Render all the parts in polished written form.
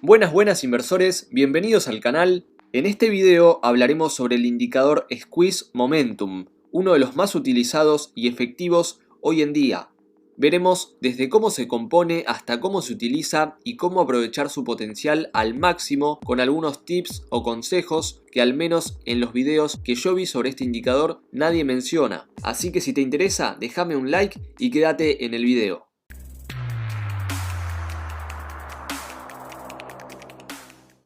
Buenas inversores, bienvenidos al canal. En este video hablaremos sobre el indicador Squeeze Momentum, uno de los más utilizados y efectivos hoy en día. Veremos desde cómo se compone hasta cómo se utiliza y cómo aprovechar su potencial al máximo con algunos tips o consejos que al menos en los videos que yo vi sobre este indicador nadie menciona. Así que si te interesa, déjame un like y quédate en el video.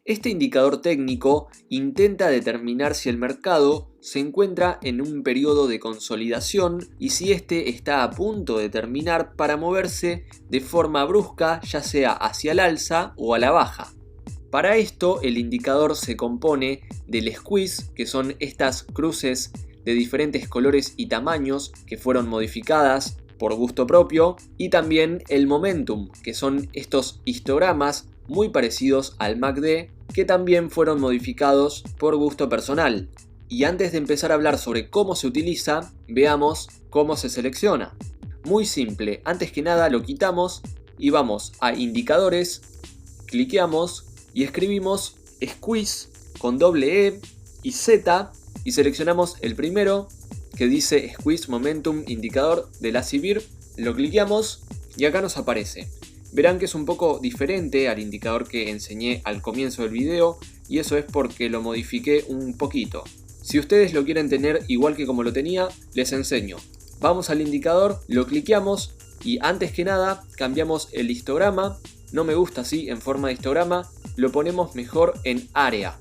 Este indicador técnico intenta determinar si el mercado se encuentra en un periodo de consolidación y si este está a punto de terminar para moverse de forma brusca, ya sea hacia el alza o a la baja. Para esto, el indicador se compone del squeeze, que son estas cruces de diferentes colores y tamaños que fueron modificadas por gusto propio, y también el momentum, que son estos histogramas muy parecidos al MACD que también fueron modificados por gusto personal. Y antes de empezar a hablar sobre cómo se utiliza, veamos cómo se selecciona. Muy simple, antes que nada lo quitamos y vamos a indicadores, cliqueamos y escribimos squeeze con doble E y Z y seleccionamos el primero que dice Squeeze Momentum Indicador de la CBIR, lo cliqueamos y acá nos aparece. Verán que es un poco diferente al indicador que enseñé al comienzo del video y eso es porque lo modifiqué un poquito. Si ustedes lo quieren tener igual que como lo tenía, les enseño. Vamos al indicador, lo cliqueamos y antes que nada cambiamos el histograma. No me gusta así en forma de histograma, lo ponemos mejor en área.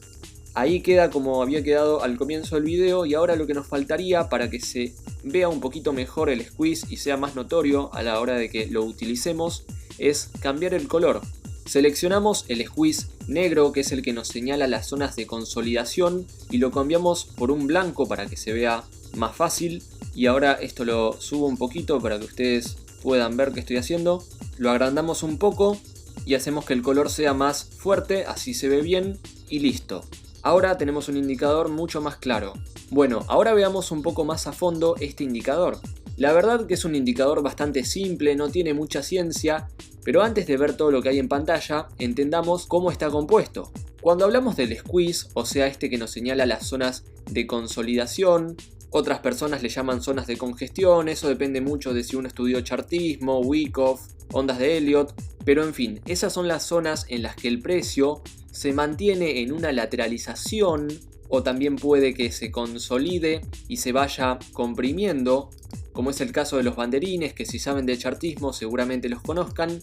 Ahí queda como había quedado al comienzo del video y ahora lo que nos faltaría para que se vea un poquito mejor el squeeze y sea más notorio a la hora de que lo utilicemos es cambiar el color. Seleccionamos el squeeze negro, que es el que nos señala las zonas de consolidación, y lo cambiamos por un blanco para que se vea más fácil. Y ahora esto lo subo un poquito para que ustedes puedan ver qué estoy haciendo. Lo agrandamos un poco y hacemos que el color sea más fuerte, así se ve bien y listo. Ahora tenemos un indicador mucho más claro. Bueno, ahora veamos un poco más a fondo este indicador. La verdad que es un indicador bastante simple, no tiene mucha ciencia, pero antes de ver todo lo que hay en pantalla, entendamos cómo está compuesto. Cuando hablamos del squeeze, o sea este que nos señala las zonas de consolidación, otras personas le llaman zonas de congestión, eso depende mucho de si uno estudió chartismo, Wyckoff, ondas de Elliott, pero en fin, esas son las zonas en las que el precio se mantiene en una lateralización o también puede que se consolide y se vaya comprimiendo, como es el caso de los banderines, que si saben de chartismo seguramente los conozcan.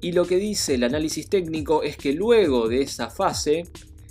Y lo que dice el análisis técnico es que luego de esa fase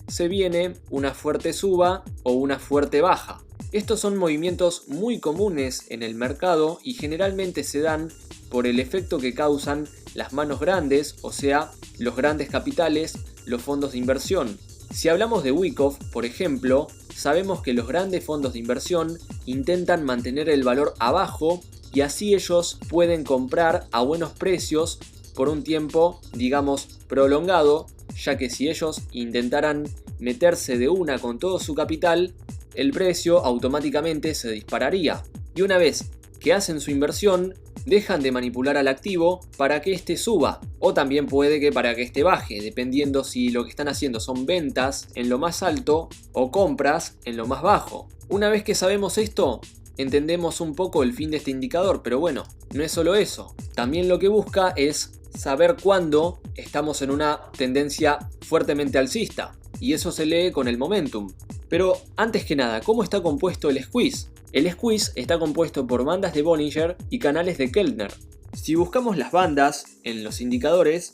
se viene una fuerte suba o una fuerte baja. Estos son movimientos muy comunes en el mercado y generalmente se dan por el efecto que causan las manos grandes, o sea, los grandes capitales, los fondos de inversión. Si hablamos de Wyckoff, por ejemplo, sabemos que los grandes fondos de inversión intentan mantener el valor abajo y así ellos pueden comprar a buenos precios por un tiempo, digamos, prolongado, ya que si ellos intentaran meterse de una con todo su capital, el precio automáticamente se dispararía. Y una vez que hacen su inversión, dejan de manipular al activo para que éste suba, o también puede que para que éste baje, dependiendo si lo que están haciendo son ventas en lo más alto o compras en lo más bajo. Una vez que sabemos esto, entendemos un poco el fin de este indicador, pero bueno, no es solo eso. También lo que busca es saber cuándo estamos en una tendencia fuertemente alcista, y eso se lee con el momentum. Pero antes que nada, ¿cómo está compuesto el squeeze? El squeeze está compuesto por bandas de Bollinger y canales de Keltner. Si buscamos las bandas en los indicadores,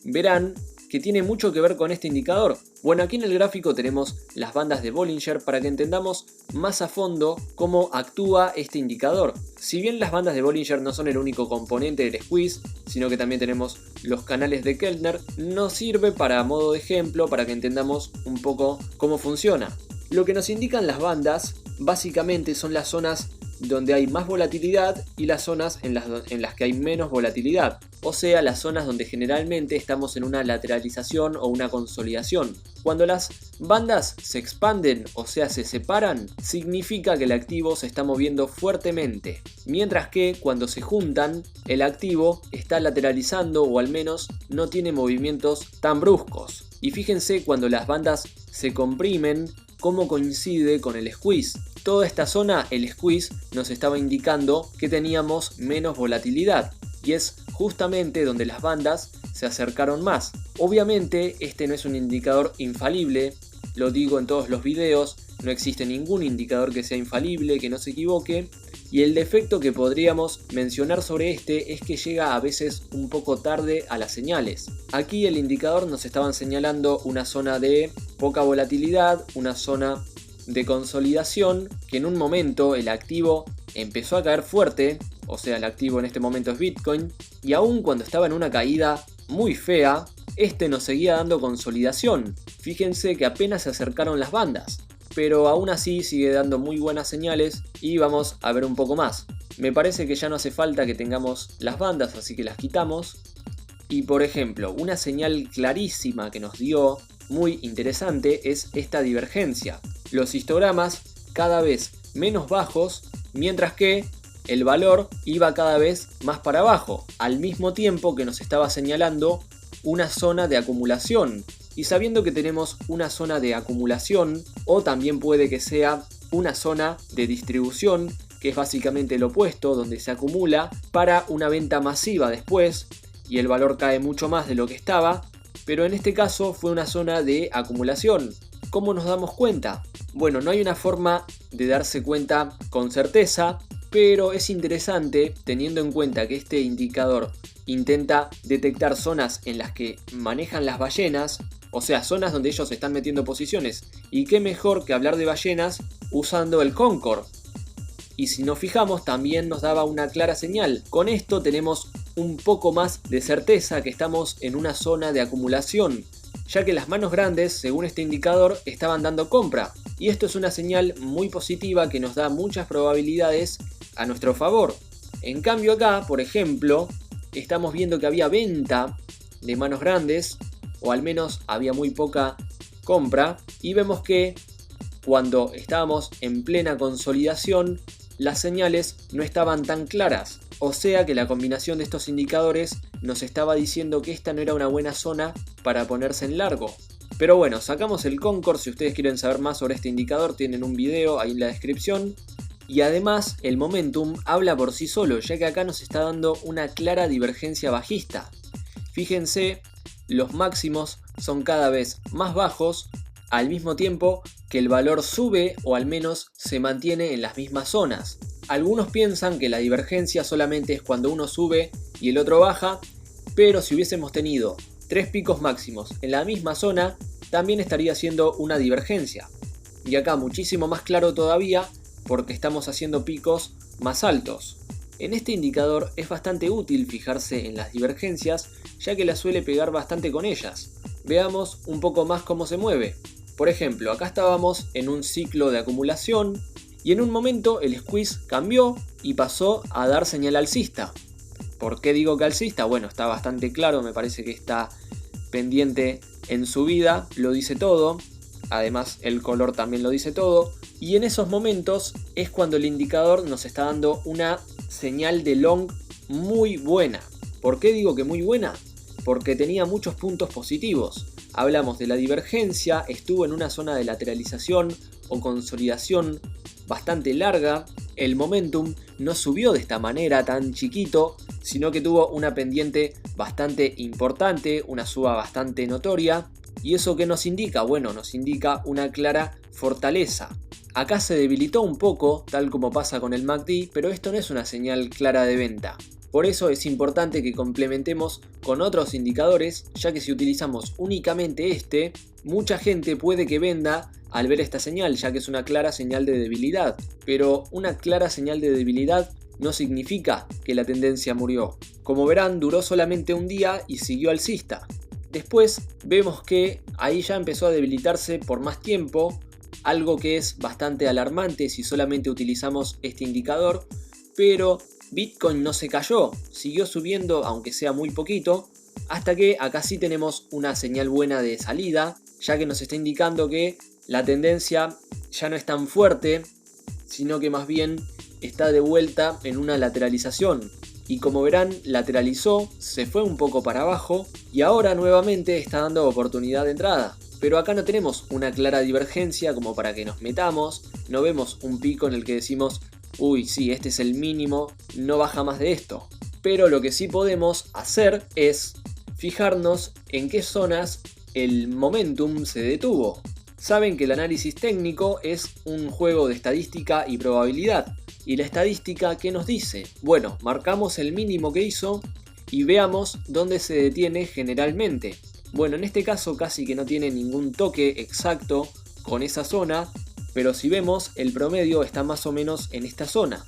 verán que tiene mucho que ver con este indicador. Bueno, aquí en el gráfico tenemos las bandas de Bollinger para que entendamos más a fondo cómo actúa este indicador. Si bien las bandas de Bollinger no son el único componente del squeeze, sino que también tenemos los canales de Keltner, nos sirve para modo de ejemplo para que entendamos un poco cómo funciona. Lo que nos indican las bandas básicamente son las zonas donde hay más volatilidad y las zonas en las que hay menos volatilidad, o sea, las zonas donde generalmente estamos en una lateralización o una consolidación. Cuando las bandas se expanden, o sea, se separan, significa que el activo se está moviendo fuertemente, mientras que cuando se juntan, el activo está lateralizando o al menos no tiene movimientos tan bruscos. Y fíjense cuando las bandas se comprimen, cómo coincide con el squeeze. Toda esta zona, el squeeze, nos estaba indicando que teníamos menos volatilidad. Y es justamente donde las bandas se acercaron más. Obviamente este no es un indicador infalible, lo digo en todos los videos, no existe ningún indicador que sea infalible, que no se equivoque. Y el defecto que podríamos mencionar sobre este es que llega a veces un poco tarde a las señales. Aquí el indicador nos estaban señalando una zona de poca volatilidad, una zona de consolidación, que en un momento el activo empezó a caer fuerte, o sea el activo en este momento es Bitcoin, y aún cuando estaba en una caída muy fea, este nos seguía dando consolidación. Fíjense que apenas se acercaron las bandas, pero aún así sigue dando muy buenas señales y vamos a ver un poco más. Me parece que ya no hace falta que tengamos las bandas, así que las quitamos. Y por ejemplo, una señal clarísima que nos dio, muy interesante, es esta divergencia. Los histogramas cada vez menos bajos, mientras que el valor iba cada vez más para abajo, al mismo tiempo que nos estaba señalando una zona de acumulación. Y sabiendo que tenemos una zona de acumulación, o también puede que sea una zona de distribución, que es básicamente lo opuesto, donde se acumula para una venta masiva después, y el valor cae mucho más de lo que estaba, pero en este caso fue una zona de acumulación. ¿Cómo nos damos cuenta? Bueno, no hay una forma de darse cuenta con certeza, pero es interesante teniendo en cuenta que este indicador intenta detectar zonas en las que manejan las ballenas, o sea, zonas donde ellos están metiendo posiciones. Y qué mejor que hablar de ballenas usando el Concord. Y si nos fijamos, también nos daba una clara señal. Con esto tenemos un poco más de certeza que estamos en una zona de acumulación, ya que las manos grandes, según este indicador, estaban dando compra. Y esto es una señal muy positiva que nos da muchas probabilidades a nuestro favor. En cambio acá, por ejemplo, estamos viendo que había venta de manos grandes, o al menos había muy poca compra, y vemos que cuando estábamos en plena consolidación, las señales no estaban tan claras. O sea que la combinación de estos indicadores nos estaba diciendo que esta no era una buena zona para ponerse en largo. Pero bueno, sacamos el Concord. Si ustedes quieren saber más sobre este indicador, tienen un video ahí en la descripción. Y además el momentum habla por sí solo, ya que acá nos está dando una clara divergencia bajista. Fíjense, los máximos son cada vez más bajos, al mismo tiempo que el valor sube o al menos se mantiene en las mismas zonas. Algunos piensan que la divergencia solamente es cuando uno sube y el otro baja, pero si hubiésemos tenido 3 picos máximos en la misma zona, también estaría siendo una divergencia. Y acá muchísimo más claro todavía, porque estamos haciendo picos más altos. En este indicador es bastante útil fijarse en las divergencias, ya que la suele pegar bastante con ellas. Veamos un poco más cómo se mueve. Por ejemplo, acá estábamos en un ciclo de acumulación y en un momento el squeeze cambió y pasó a dar señal alcista. ¿Por qué digo que alcista? Bueno, está bastante claro, me parece que está pendiente en subida, lo dice todo. Además el color también lo dice todo. Y en esos momentos es cuando el indicador nos está dando una señal de long muy buena. ¿Por qué digo que muy buena? Porque tenía muchos puntos positivos. Hablamos de la divergencia, estuvo en una zona de lateralización o consolidación bastante larga. El momentum no subió de esta manera tan chiquito, sino que tuvo una pendiente bastante importante, una suba bastante notoria. ¿Y eso qué nos indica? Bueno, nos indica una clara fortaleza. Acá se debilitó un poco, tal como pasa con el MACD, pero esto no es una señal clara de venta. Por eso es importante que complementemos con otros indicadores, ya que si utilizamos únicamente este, mucha gente puede que venda al ver esta señal, ya que es una clara señal de debilidad. Pero una clara señal de debilidad no significa que la tendencia murió. Como verán, duró solamente un día y siguió alcista. Después vemos que ahí ya empezó a debilitarse por más tiempo, algo que es bastante alarmante si solamente utilizamos este indicador, pero Bitcoin no se cayó, siguió subiendo aunque sea muy poquito, hasta que acá sí tenemos una señal buena de salida, ya que nos está indicando que la tendencia ya no es tan fuerte, sino que más bien está de vuelta en una lateralización. y como verán lateralizó, se fue un poco para abajo y ahora nuevamente está dando oportunidad de entrada. Pero acá no tenemos una clara divergencia como para que nos metamos, no vemos un pico en el que decimos uy sí, este es el mínimo, no baja más de esto. Pero lo que sí podemos hacer es fijarnos en qué zonas el momentum se detuvo. Saben que el análisis técnico es un juego de estadística y probabilidad. ¿Y la estadística qué nos dice? Bueno, marcamos el mínimo que hizo y veamos dónde se detiene generalmente. Bueno, en este caso casi que no tiene ningún toque exacto con esa zona, pero si vemos el promedio está más o menos en esta zona.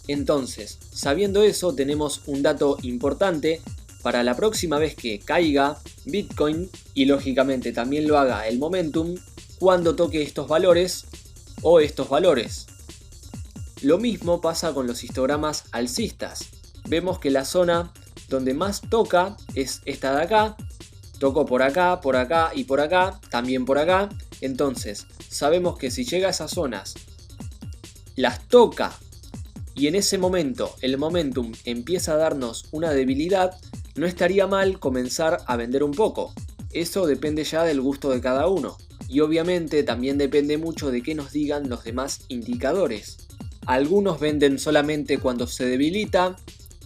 Entonces, sabiendo eso, tenemos un dato importante para la próxima vez que caiga Bitcoin y lógicamente también lo haga el momentum cuando toque estos valores o estos valores. Lo mismo pasa con los histogramas alcistas. Vemos que la zona donde más toca es esta de acá. Tocó por acá y por acá, también por acá. Entonces, sabemos que si llega a esas zonas, las toca y en ese momento el momentum empieza a darnos una debilidad, no estaría mal comenzar a vender un poco. Eso depende ya del gusto de cada uno. Y obviamente también depende mucho de qué nos digan los demás indicadores. Algunos venden solamente cuando se debilita,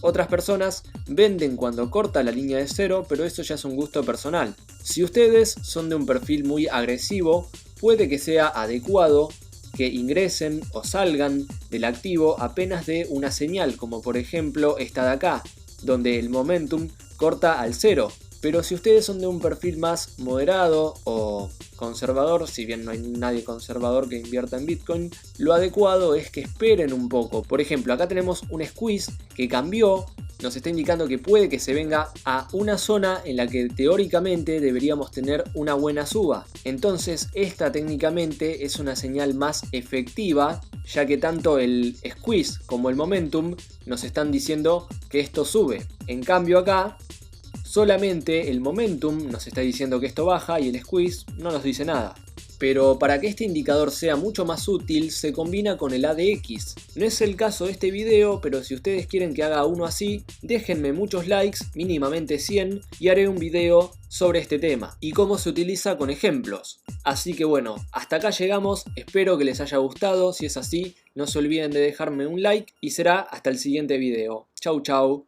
otras personas venden cuando corta la línea de cero, pero eso ya es un gusto personal. Si ustedes son de un perfil muy agresivo, puede que sea adecuado que ingresen o salgan del activo apenas de una señal, como por ejemplo esta de acá, donde el momentum corta al cero. Pero si ustedes son de un perfil más moderado o conservador, si bien no hay nadie conservador que invierta en Bitcoin, lo adecuado es que esperen un poco. Por ejemplo, acá tenemos un squeeze que cambió, nos está indicando que puede que se venga a una zona en la que teóricamente deberíamos tener una buena suba. Entonces esta técnicamente es una señal más efectiva, ya que tanto el squeeze como el momentum nos están diciendo que esto sube. En cambio acá solamente el momentum nos está diciendo que esto baja y el squeeze no nos dice nada. Pero para que este indicador sea mucho más útil se combina con el ADX. No es el caso de este video, pero si ustedes quieren que haga uno así, déjenme muchos likes, mínimamente 100, y haré un video sobre este tema y cómo se utiliza con ejemplos. Así que bueno, hasta acá llegamos, espero que les haya gustado, si es así no se olviden de dejarme un like y será hasta el siguiente video. Chau chau.